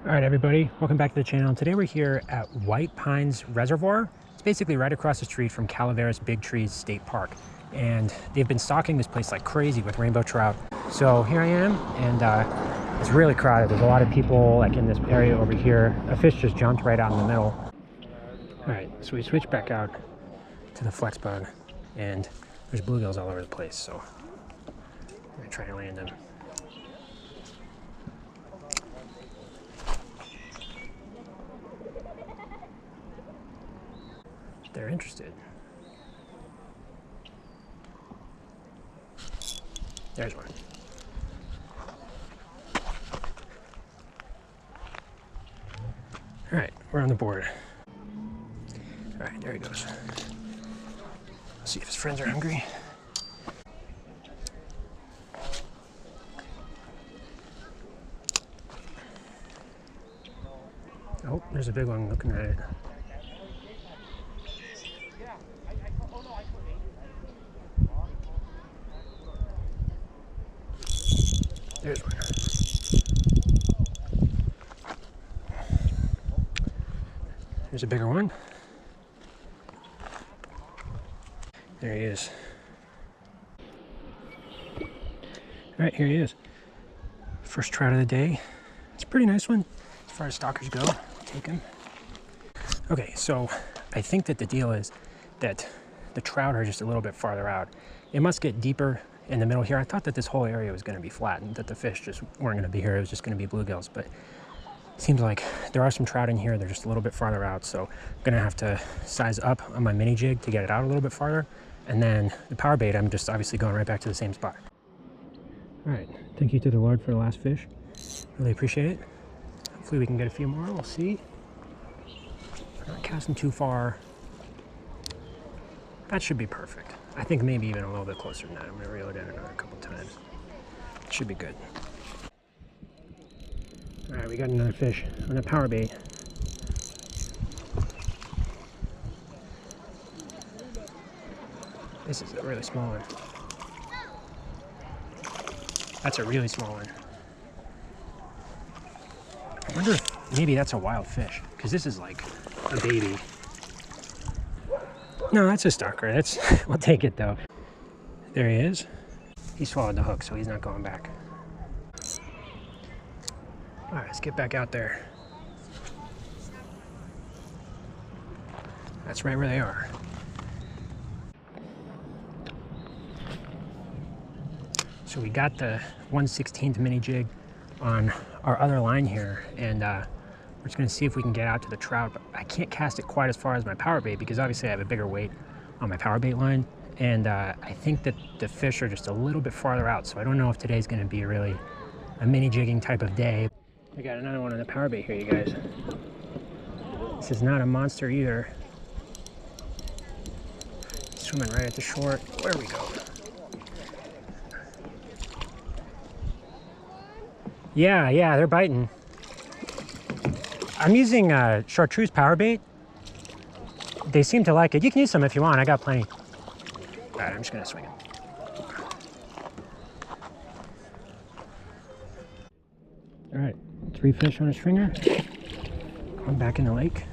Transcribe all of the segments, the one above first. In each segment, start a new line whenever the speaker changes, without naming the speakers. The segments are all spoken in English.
All right, everybody, welcome back to the channel. Today we're here at White Pines Reservoir. It's basically right across the street from Calaveras Big Trees State Park. And they've been stocking this place like crazy with rainbow trout. So here I am, and it's really crowded. There's a lot of people like in this area over here. A fish just jumped right out in the middle. All right, so we switched back out to the flex bug, and there's bluegills all over the place. So I'm gonna try to land them. They're interested. There's one. All right, we're on the board. All right, there he goes. Let's see if his friends are hungry. Oh, there's a big one looking at it. There's one. There's a bigger one. There he is. All right, here he is. First trout of the day. It's a pretty nice one as far as stalkers go. Take him. Okay, so I think that the deal is that the trout are just a little bit farther out. It must get deeper in the middle here. I thought that this whole area was going to be flat and that the fish just weren't going to be here. It was just going to be bluegills, but it seems like there are some trout in here. They're just a little bit farther out, so I'm going to have to size up on my mini jig to get it out a little bit farther. And then the power bait, I'm just obviously going right back to the same spot. All right, thank you to the Lord for the last fish. Really appreciate it. Hopefully we can get a few more. We'll see. Not casting too far. That should be perfect. I think maybe even a little bit closer than that. I'm going to reel it in another couple times. It should be good. All right, we got another fish on a power bait. This is a really small one. That's a really small one. I wonder if maybe that's a wild fish, because this is like a baby. No, that's a stalker. We'll take it though. There he is. He swallowed the hook, so he's not going back. All right, let's get back out there. That's right where they are. So we got the 1/16 mini jig on our other line here, and we're just gonna see if we can get out to the trout, but I can't cast it quite as far as my power bait because obviously I have a bigger weight on my power bait line, and I think that the fish are just a little bit farther out, so I don't know if today's gonna be really a mini jigging type of day. We got another one on the power bait here, you guys. This is not a monster either. Swimming right at the shore. Where we go? Yeah, they're biting. I'm using chartreuse power bait. They seem to like it. You can use some if you want. I got plenty. All right, I'm just gonna swing it. All right, 3 fish on a stringer. Going back in the lake.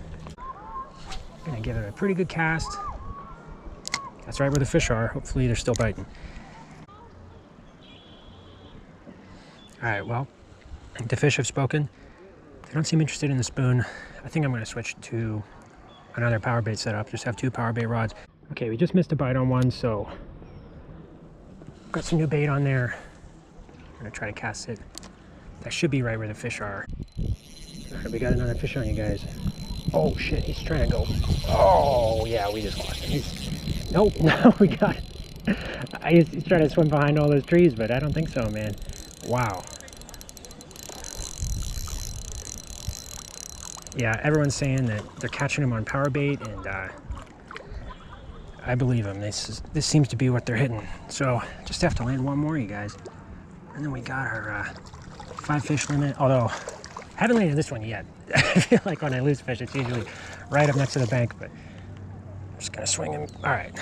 Gonna give it a pretty good cast. That's right where the fish are. Hopefully they're still biting. All right, well, the fish have spoken. They don't seem interested in the spoon. I think I'm gonna switch to another power bait setup. Just have 2 power bait rods. Okay, we just missed a bite on one, so got some new bait on there. I'm gonna try to cast it. That should be right where the fish are. All right, we got another fish on, you guys. Oh shit, he's trying to go. Oh yeah, we just lost him. Nope, no, we got it. He's trying to swim behind all those trees, but I don't think so, man. Wow. Yeah, everyone's saying that they're catching them on power bait, and I believe them. This seems to be what they're hitting. So just have to land one more, you guys, and then we got our 5 fish limit. Although I haven't landed this one yet. I feel like when I lose fish, it's usually right up next to the bank, but I'm just gonna swing him. All right.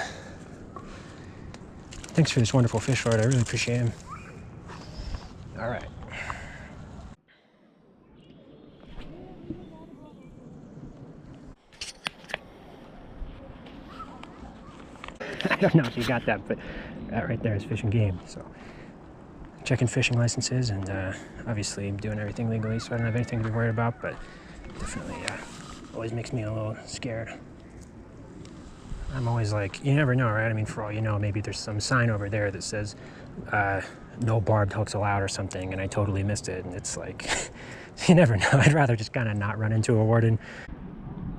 Thanks for this wonderful fish, Lord. I really appreciate him. All right. I don't know if you got that, but that right there is Fish and Game. So checking fishing licenses, and obviously doing everything legally, so I don't have anything to be worried about, but definitely always makes me a little scared. I'm always like, you never know, right? I mean, for all you know, maybe there's some sign over there that says no barbed hooks allowed or something, and I totally missed it, and it's like, you never know. I'd rather just kind of not run into a warden.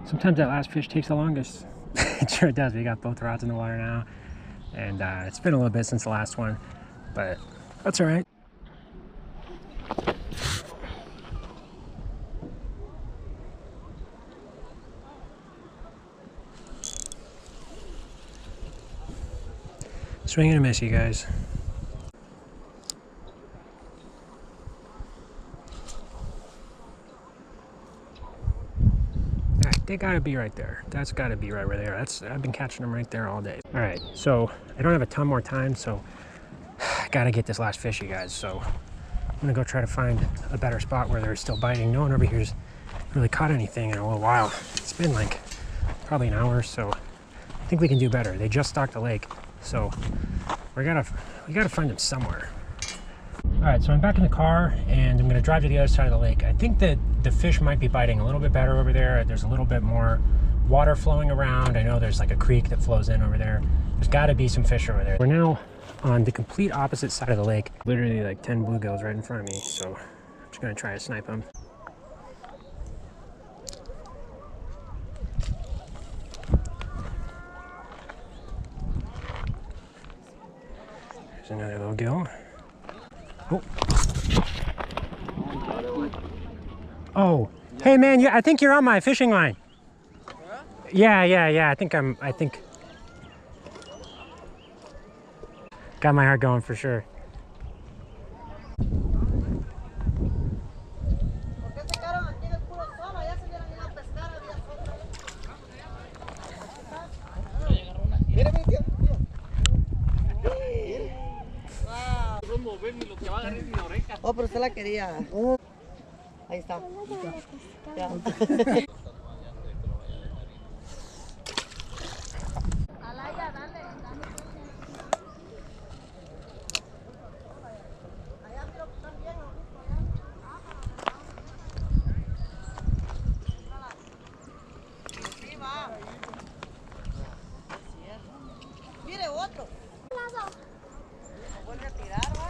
Sometimes that last fish takes the longest. It sure does. We got both rods in the water now, and it's been a little bit since the last one, but that's all right. Swing and a miss, you guys. They gotta be right there. That's gotta be right where they are. I've been catching them right there all day. All right, so I don't have a ton more time, so I gotta get this last fish, you guys. So I'm gonna go try to find a better spot where they're still biting. No one over here's really caught anything in a little while. It's been like probably an hour, so I think we can do better. They just stocked the lake, so we gotta find them somewhere. All right, so I'm back in the car and I'm gonna drive to the other side of the lake. I think that the fish might be biting a little bit better over there. There's a little bit more water flowing around. I know there's like a creek that flows in over there. There's gotta be some fish over there. We're now on the complete opposite side of the lake. Literally like 10 bluegills right in front of me. So I'm just gonna try to snipe them. There's another little gill. Oh. Oh. Hey man, I think you're on my fishing line. Yeah. I think got my heart going for sure.
Oh, pero usted la quería. Ahí está. Ya. Mire otro. Vuelve a tirar, va.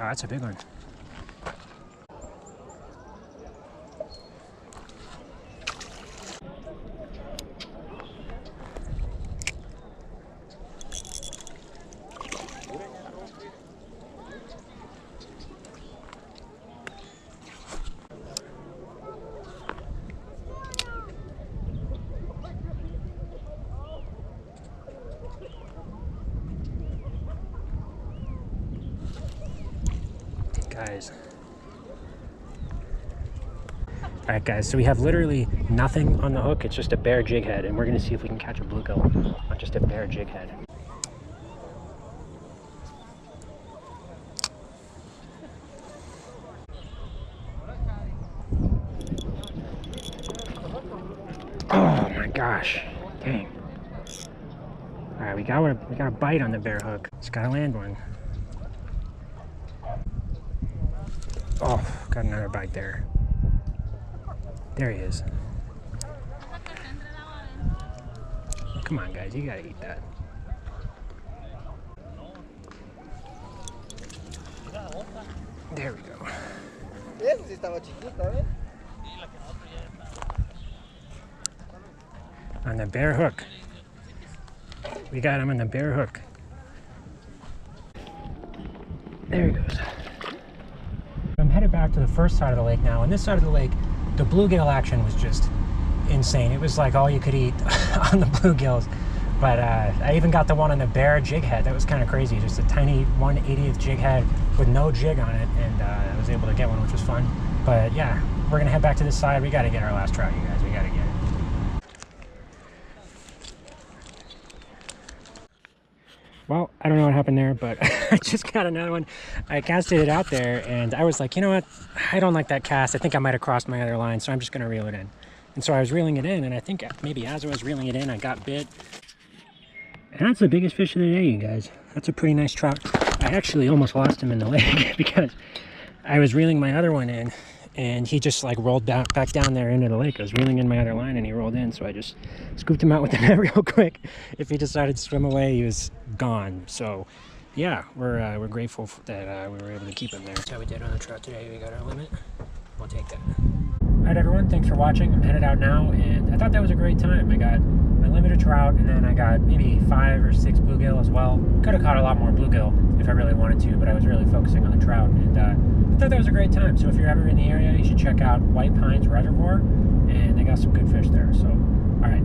Oh, that's a big one. Guys. All right, guys, so we have literally nothing on the hook. It's just a bare jig head, and we're gonna see if we can catch a bluegill on just a bare jig head. Oh my gosh, dang. All right, we got a bite on the bare hook. Just gotta land one. Oh, got another bite there. There he is. Come on, guys, you gotta eat that. There we go. On the bare hook. We got him on the bare hook. There he goes. I'm headed back to the first side of the lake now. On this side of the lake, the bluegill action was just insane. It was like all you could eat on the bluegills. But I even got the one on the bare jig head. That was kind of crazy. Just a tiny 1/80th jig head with no jig on it. And I was able to get one, which was fun. But yeah, we're gonna head back to this side. We gotta get our last trout, you guys. We gotta get it. Well, I don't know what happened there, but I just got another one. I casted it out there, and I was like, you know what? I don't like that cast. I think I might have crossed my other line, so I'm just going to reel it in. And so I was reeling it in, and I think maybe as I was reeling it in, I got bit. And that's the biggest fish of the day, you guys. That's a pretty nice trout. I actually almost lost him in the lake because I was reeling my other one in, and he just like rolled back down there into the lake. I was reeling in my other line and he rolled in, so I just scooped him out with the net real quick. If he decided to swim away, he was gone. So yeah, we're grateful that we were able to keep him there. That's how we did on the trout today. We got our limit. We'll take that. All right, everyone, thanks for watching. I'm headed out now, and I thought that was a great time. I got my limited trout, and then I got maybe 5 or 6 bluegill as well. Could have caught a lot more bluegill if I really wanted to, but I was really focusing on the trout, and I thought that was a great time. So if you're ever in the area, you should check out White Pines Reservoir, and they got some good fish there. So, all right.